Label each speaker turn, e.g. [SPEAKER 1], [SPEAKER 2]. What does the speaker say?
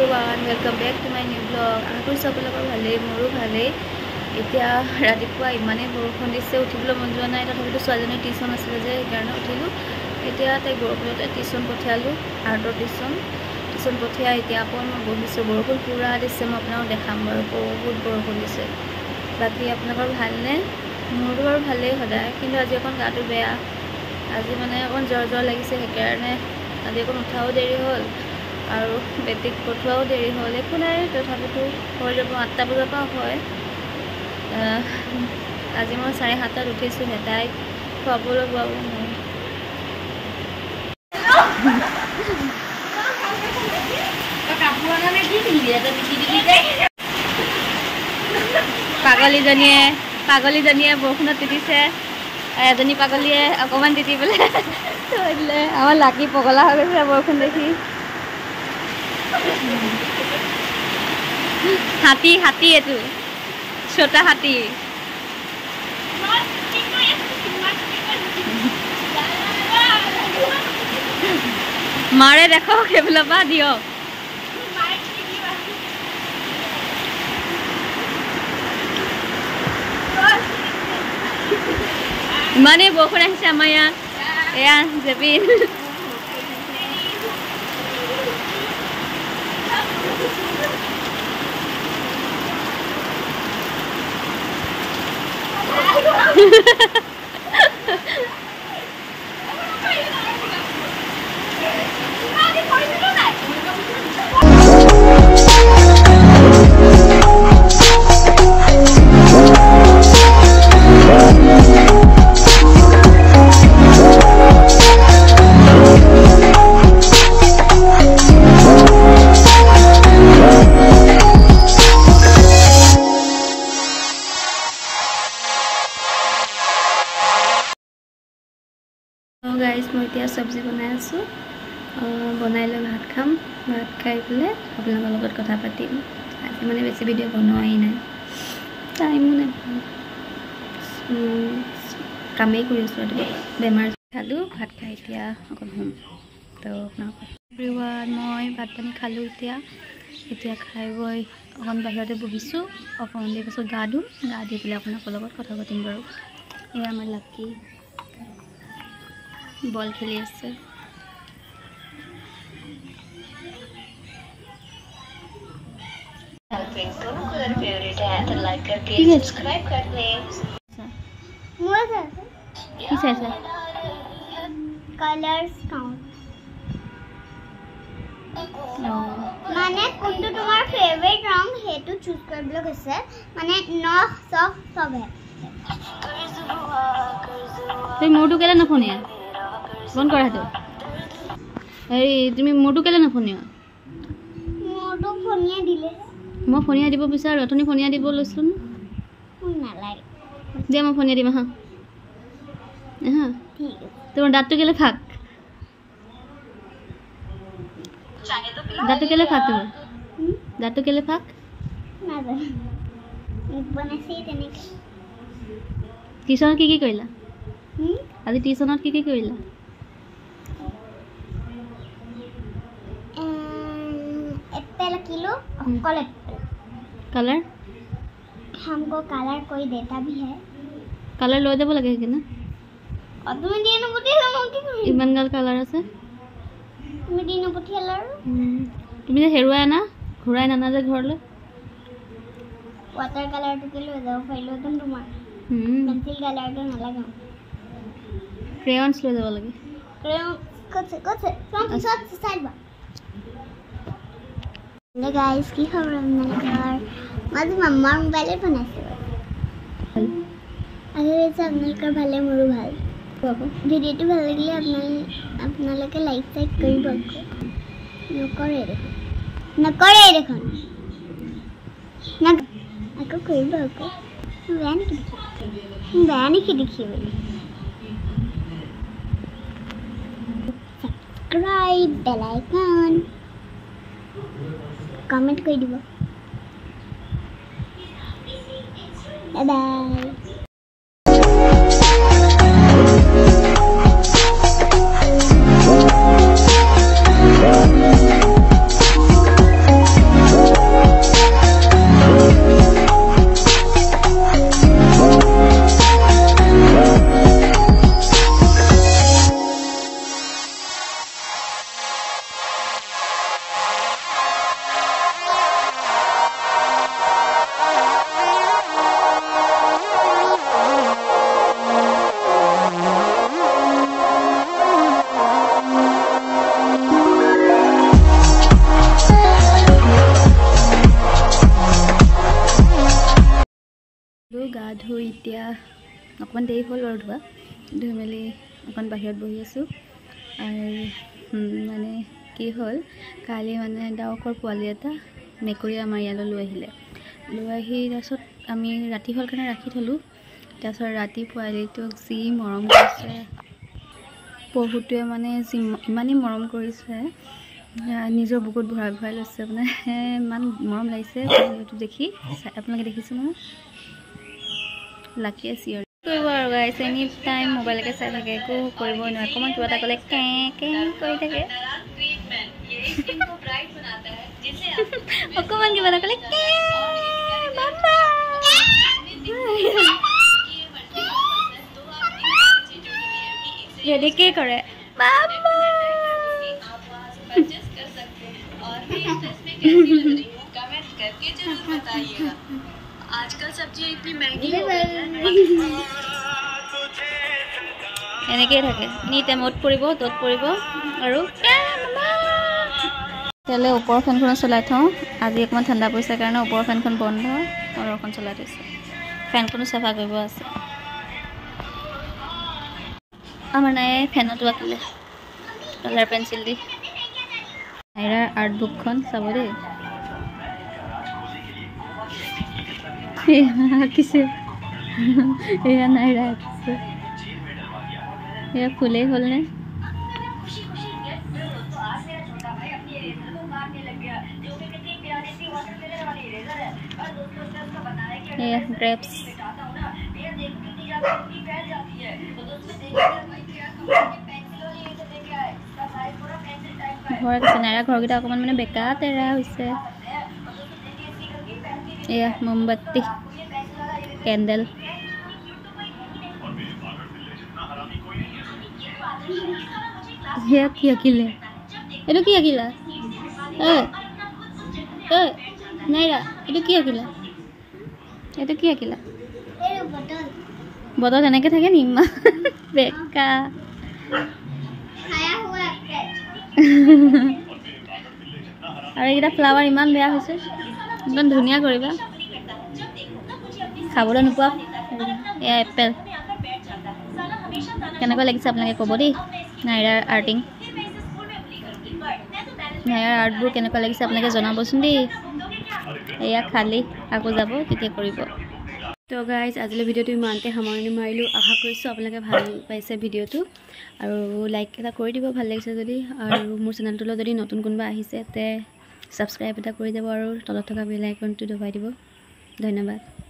[SPEAKER 1] everyone, welcome back to my new vlog. Aku সকলোকে ভালে মোৰো ভালে এতিয়া ৰাতিপুৱা ইমানে বৰষুণ দিছে উঠিবলৈ মন যোৱা নাই তথাপিতো ছোৱালীজনী টিউচন আছিল যে সেইকাৰণে উঠিলো এতিয়া তাই বৰষুণতে টিউচন পঠিয়ালো আৰ্টৰ টিউচন পঠিয়াই এতিয়া আকৌ মই বহিছোঁ বৰষুণ পুৰা দিছে মই আপোনাক দেখাম বাৰু বহুত বৰষুণ দিছে বাকী আপোনালোকৰ ভালনে মোৰো বাৰু ভালেই সদায় কিন্তু আজি অকণ গাটো বেয়া আজি মানে অকণ জ্বৰ লাগিছে সেইকাৰণে আজি অকণ উঠাও দেৰি হ'ল আৰু বেটিক পঠোৱাও দেৰি হ'ল একো নাই তথাপিতো হৈ যাব 8টা বজাৰ পৰা হয় আজি মই 7:30 উঠিছোঁ তাইক খুৱাবলৈ পাব মই পাগলীজনীয়ে বৰষুণত তিতিছে এজনী পাগলীয়ে অকণমান তিতি পেলাই থৈ দিলে আমাৰ লাকি পগলা হৈ গৈছে বৰষুণ দেখি হাতী এইটো ছোটা হাতী মাৰে দেখো সেইফালৰ পৰা দিয়ক ইমানেই বৰষুণ আহিছে আমাৰ ইয়াত এয়া জেপিন गाइस मैं इतना सब्जी बनाई आसो बनाई लो भात खाम भात खाई पे अपना कथा पातिम आज मैं बेसि भिडिओ बनवाई ना टाइमो ना कामे बेमार खालू भात खाई इतना अक हम तो एवरीवन मैं भात पानी खालू इतना खाई बई अक बाहिरते बहिसो अकण देर पास गा धुम गा दी पे अपना कथा पातिम बारू ये आमार लाकी बल खेली আছে
[SPEAKER 2] कलर्स काउंट माने कोनটো তোমাৰ फेवरेट रंग हेतु चूज কৰিবলৈ কৈছে মানে নখ সব সব है
[SPEAKER 1] তুই মোটো কেলে নফনিয়া বন কৰা হেতু হেৰি তুমি মোটো কেলে নফনিয়া
[SPEAKER 2] মোটো ফনিয়া দিলে
[SPEAKER 1] মই ফনিয়া দিব বিচাৰ ৰতনি ফনিয়া দিব লৈছুন
[SPEAKER 2] না লাগে
[SPEAKER 1] দে মই ফনিয়া দিম হা হা
[SPEAKER 2] ঠিক আছে
[SPEAKER 1] তোৰ দাঁতটো কেলে ফাক দাঁতটো কেলে ফাক তোৰ দাঁতটো কেলে ফাক
[SPEAKER 2] না জানো বনাইছে তেনেকে
[SPEAKER 1] টিউচনত কি কৰিলা আজি টিউচনত কি কৰিলা
[SPEAKER 2] एप्पल किलो कल एप्पल
[SPEAKER 1] कलर
[SPEAKER 2] हमको कलर कोई देता भी है
[SPEAKER 1] कलर लो देबो लगे कि ना
[SPEAKER 2] और तुम दिन बुटी
[SPEAKER 1] इमान गाल कलर আছে
[SPEAKER 2] তুমি দিন বুটি হলাৰ
[SPEAKER 1] তুমি যে হেৰুৱাই না ঘুৰাই নানা যে ঘৰলৈ
[SPEAKER 2] वाटर कलर तो ले जाओ फाइलो तुम तुम्हार पेंसिल कलर तो ना लगाओ
[SPEAKER 1] क्रेयॉन्स ले जाओ लगे
[SPEAKER 2] क्रेयॉन कछ फ्रॉम साइड बा हेलो गाइस की खबर আপনাদের মাঝে মাম্মার মোবাইলে বানাইছে আগে আপনাদের ভালে মোৰো ভাল ভিডিওটো ভাল লাগিলে আপোনালোকে লাইক কৰিব নকৰে দেখোন না aku কৰিব আকৌ বেয়ানি কি দেখিব subscribe bell icon comment কৰি দিব bye bye
[SPEAKER 1] ধুই এতিয়া অকণমান দেৰি হ'ল বাৰু ধোৱা ধুই মেলি অকণ বাহিৰত বহি আছোঁ আৰু মানে কি হ'ল কালি মানে ডাউকৰ পোৱালি এটা মেকুৰী আমাৰ ইয়ালৈ লৈ আহি তাৰপিছত আমি ৰাতি হ'ল কাৰণে ৰাখি থ'লোঁ তাৰপিছত ৰাতি পোৱালিটোক যি মৰম কৰিছে বহুটোৱে মানে ইমানেই মৰম কৰিছে নিজৰ বুকুত ভৰাই লৈছে মানে ইমান মৰম লাগিছে পোৱালিটো দেখি আপোনালোকে দেখিছে নহয় লাকি আছে আৰু কৰিব আৰু গাইছ এনি টাইম মোবাইলকে চাই থাকে একো কৰিবই নোৱাৰে অকণমান কিবা এটা ক'লে কে কৰি থাকে অকণমান কিবা এটা ক'লে কে বাবা যেনেকে কৰে বাবা आजकल सब्जी इतनी महंगी हो गई है এনেকৈ থাকে নি টেমত পৰিব তত পৰিব আৰু তেলে ওপৰৰ ফেনখন চলাই থওঁ আজি অকণমান ঠাণ্ডা পৰিছে কাৰণে ওপৰৰ ফেনখন বন্ধ তলৰখন চলাই থৈছোঁ ফেনখনো চাফা কৰিব আছে আমাৰ নাই ফেনতো আঁকিলে কালাৰ পেঞ্চিল দি নাইৰাৰ আৰ্ট বুকখন চাব দেই আঁকিছে এয়া নাইৰা আঁকিছে এয়া ফুলেই হ'লনে এয়া গ্ৰেপছ ঘৰ আছে নাইৰা ঘৰকেইটা অকণমান মানে বেকা তেৰা হৈছে এয়া মোমবাতি কেণ্ডেল সেয়া কি আঁকিলে এইটো কি আঁকিলা নাইৰা এইটো কি আঁকিলা বতৰত এনেকৈ থাকে নি ইমান বেকা আৰু এইকেইটা ফ্লাৱাৰ ইমান বেয়া হৈছে একদম ধুনীয়া কৰিবা খাবলৈ নোপোৱা এয়া এপেল কেনেকুৱা লাগিছে আপোনালোকে ক'ব দেই নাইৰাৰ আৰ্টিং নাইৰাৰ আৰ্টবোৰ কেনেকুৱা লাগিছে আপোনালোকে জনাবচোন দেই এয়া খালী আকৌ যাব তেতিয়া কৰিব তো গাইজ আজিলৈ ভিডিঅ'টো ইমানতে সামৰণি মাৰিলোঁ আশা কৰিছোঁ আপোনালোকে ভাল পাইছে ভিডিঅ'টো আৰু লাইক এটা কৰি দিব ভাল লাগিছে যদি আৰু মোৰ চেনেলটোলৈ যদি নতুন কোনোবা আহিছে তে ছাবস্ক্ৰাইব এটা কৰি যাব আৰু তলত থকা বেল আইকনটো দবাই দিব ধন্যবাদ